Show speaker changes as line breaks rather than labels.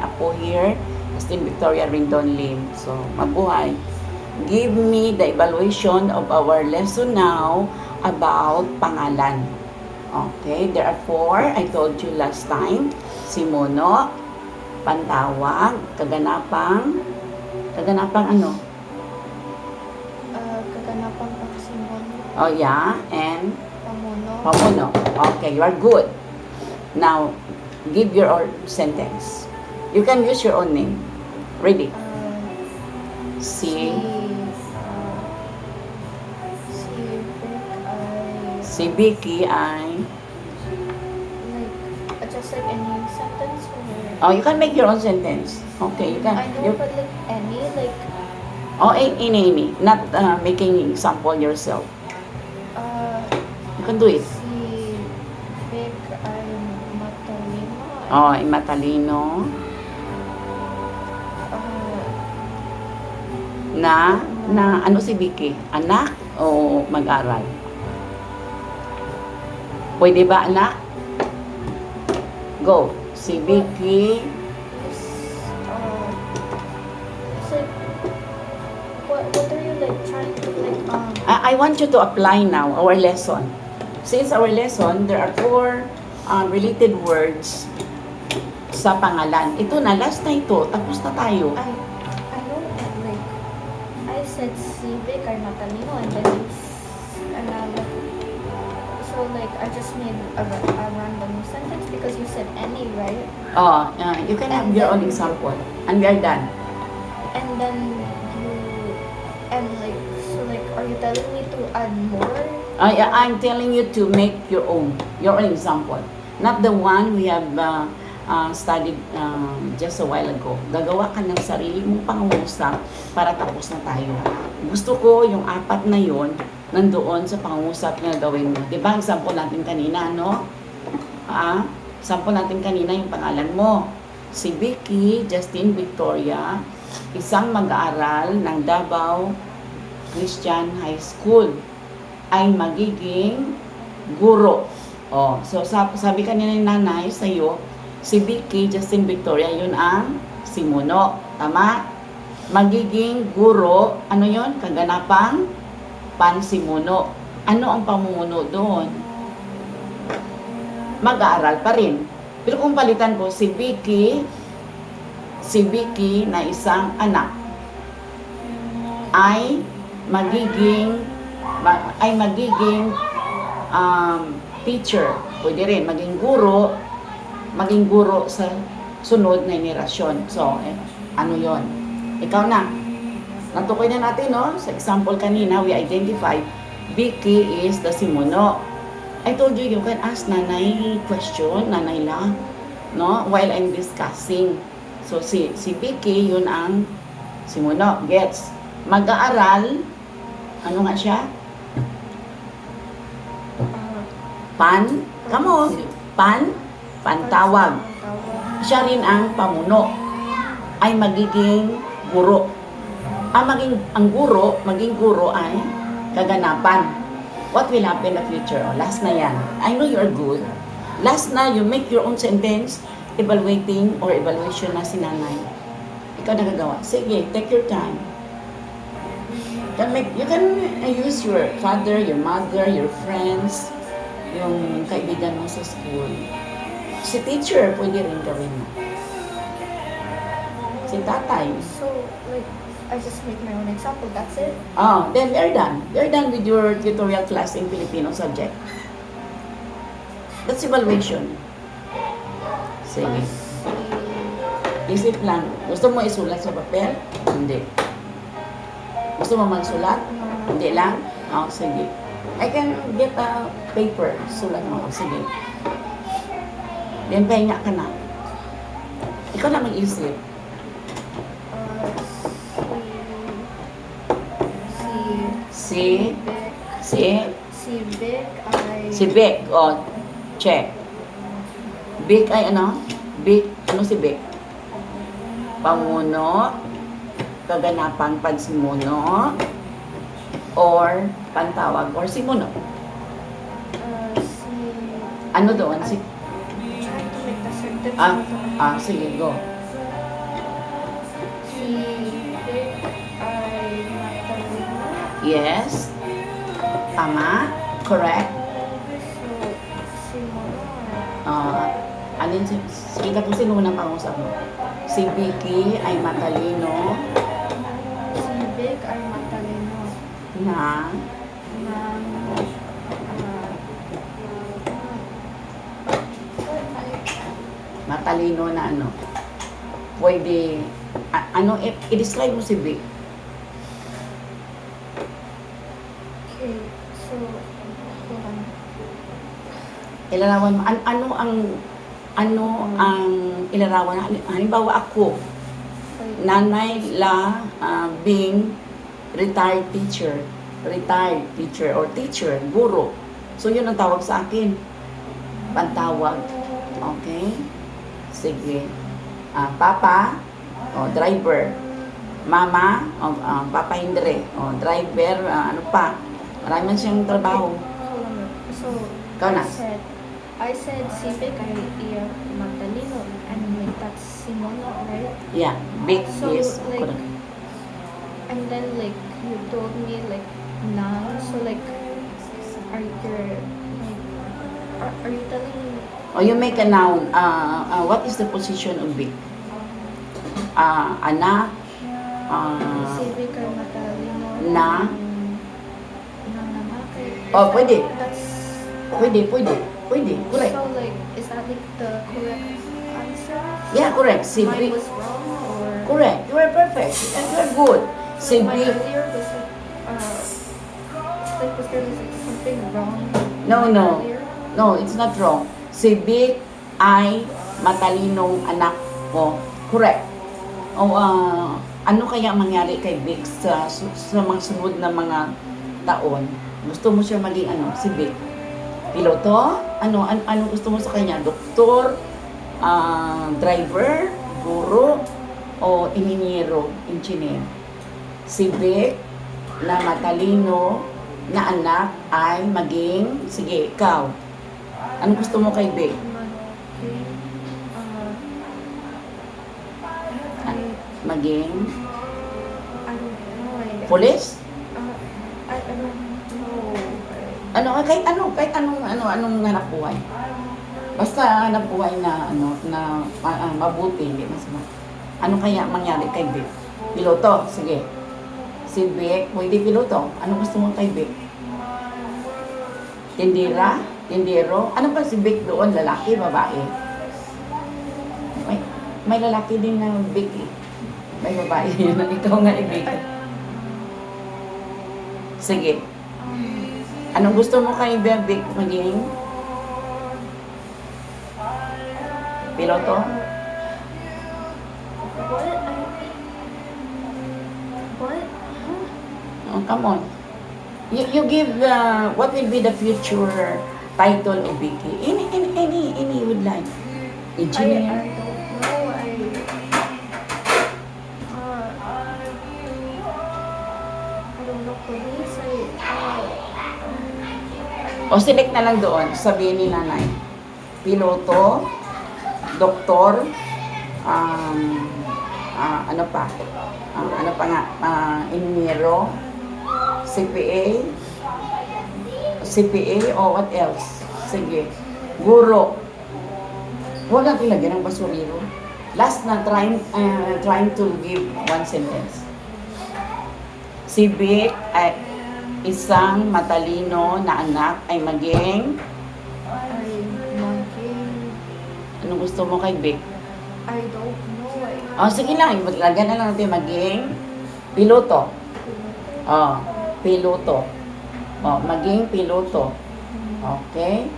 aking apo here, Justin Victoria Rindon Lim. So, mabuhay. Give me the evaluation of our lesson now about pangalan. Okay, there are 4. I told you last time. Simono, pantawag, kaganapang ano?
Kaganapang pangsimono.
Oh yeah, and
Pamuno.
pamuno. Okay, you are good. Now, give your own sentence. You can use your own name. Ready? Si Vicky ay
just like any sentence or
oh, you can make your own sentence. Okay, you can.
I know, but like any like
Oh, any. Not making example yourself. You can do it.
si Vic ay matalino.
Oh, matalino. Na ano si Vicky? Anak o mag-aral? Pwede ba anak? Go. Si Vicky.
So what are you like trying to like
I want you to apply now our lesson. Since our lesson, there are 4 related words sa pangalan. Ito na, last na ito. Tapos na tayo.
I know that like I said si Vic ay matalino and then so like I just made a random sentence because you said any, right?
Oh, you can have your own example. And we are done.
And then like so like are you telling me to add more?
I'm telling you to make your own example. Not the one we have studied just a while ago. Gagawa ka ng sarili mong pangungusap para tapos na tayo. Gusto ko yung 4 na yon nandoon sa pangungusap na gawin mo. Diba, example natin kanina, no? Example natin kanina yung pangalan mo. Si Vicky, Justin Victoria, isang mag-aaral ng Davao Christian High School, ay magiging guro. Oh, so sabi kanina ni nanay sa'yo, si Vicky, Justin Victoria, yun ang simuno. Tama? Magiging guro, ano yun? Kaganapang pansimuno. Ano ang pamumuno doon? Mag-aaral pa rin. Pero kung palitan ko, si Vicky na isang anak, ay magiging teacher. Pwede rin, maging guro sa sunod na henerasyon. So, ano yon? Ikaw na. Natukoy na natin, no? Sa example kanina, we identified Vicky is the simuno. I told you, you can ask nanay question, nanay lang, no? While I'm discussing. So, si Vicky, yun ang simuno. Gets? Mag-aaral, ano nga siya? Pantawag. Siya rin ang pamuno. Ay magiging guro. Ang maging guro ay kaganapan. What will happen in the future? Oh, last na yan. I know you're good. Last na, you make your own sentence, evaluation na si nanay. Ikaw nagagawa. Sige, take your time. You can use your father, your mother, your friends, yung kaibigan mo sa school. Si teacher, pwede rin gawin mo. Si tatay.
So like I just make my own example, that's it?
Oh, then they're done. They're done with your tutorial class in Filipino subject. That's evaluation. Sige. Isip lang. Gusto mo isulat sa papel? Hindi. Gusto mo magsulat? Hindi lang? Oh, sige. I can get a paper. Sulat mo. Sige. Then, pahinga ka na. Ikaw na mag-isip. Si Vic. Oh, check. Vic ay ano? Vic, ano si Vic? Pamuno, kaganapang pansimuno, or pantawag, or simuno. Ano doon?
Trying to make the sentence.
Sige, go. Yes. Tama. Correct.
So, si Mono ay
Alin sige po sino unang pangusap mo? Si Vicky ay matalino
si Vic ay matalino
na
ng
matalino na ano? Pwede ano i-describe mo si Vic?
okay, so, hold on.
Ilarawan mo ano ang ilarawan halimbawa ako
Wait,
nanay la being retired teacher or teacher, guro. So yun ang tawag sa akin. Pantawag. Okay? Sige. Papa, driver. Mama, Papa Indre, driver, ano pa. Marami man siyang trabaho.
hold on. So,
Ikaw na.
I said si Vic ay matalino and like that's si Mono, right?
Yeah, big
So,
is
like,
correct.
and then like you told me like now, so like are you are you telling me
Oh, you make a noun. What is the position of big? Anak,
si Vic ay matalino
na?
ng lalaki?
Oh, pwede.
That's
Pwede, correct.
so like is that like the correct answer?
Yeah, correct. Si
Mine
big,
was wrong or
correct. You are perfect. And you are good. Si
my
big,
earlier was like was there like something wrong?
No.
Earlier?
No, it's not wrong. Si Vic ay matalinong anak ko. Correct. O, ano kaya mangyari kay Vic sa mga sunod na mga taon? Gusto mo siya maging ano? Si Vic? Piloto? Ano gusto mo sa kanya? Doktor? Driver? Guro? O inhinyero? Engineer? Si Vic na matalino na anak ay maging, sige, ikaw. Ano gusto mo kay Vic?
Maging,
Maging
I don't know.
police?
I don't know.
Kahit anong hanap buhay. Basta hanap buhay na mabuti, hindi masama. Ano kaya mangyari kay Vic? Piloto, sige. Si Vic, pwede piloto. Ano gusto mo kay Vic? Tindira? Tindero? Ano ba si Vic doon? Lalaki, babae? May lalaki din na Vic eh. May babae. Ikaw nga Vic. Sige. Anong gusto mo kay Vic maging? Piloto?
What?
Oh, come on. You give what will be the future title of Vicky? Any you would like.
I
Engineer.
don't know. I don't know. Police.
O select na lang doon. Sabihin ni nanay. Piloto, doktor, ano pa? Ano pa nga? Inhinyero, CPA o what else? Sige. Guro. Huwag natin lagyan ng basurero. Last na, trying to give one sentence. Si Vic ay isang matalino na anak ay maging... Ano gusto mo kay Vic?
I don't know.
Sige lang. Lagyan na lang natin maging piloto. Piloto. Maging piloto. Okay?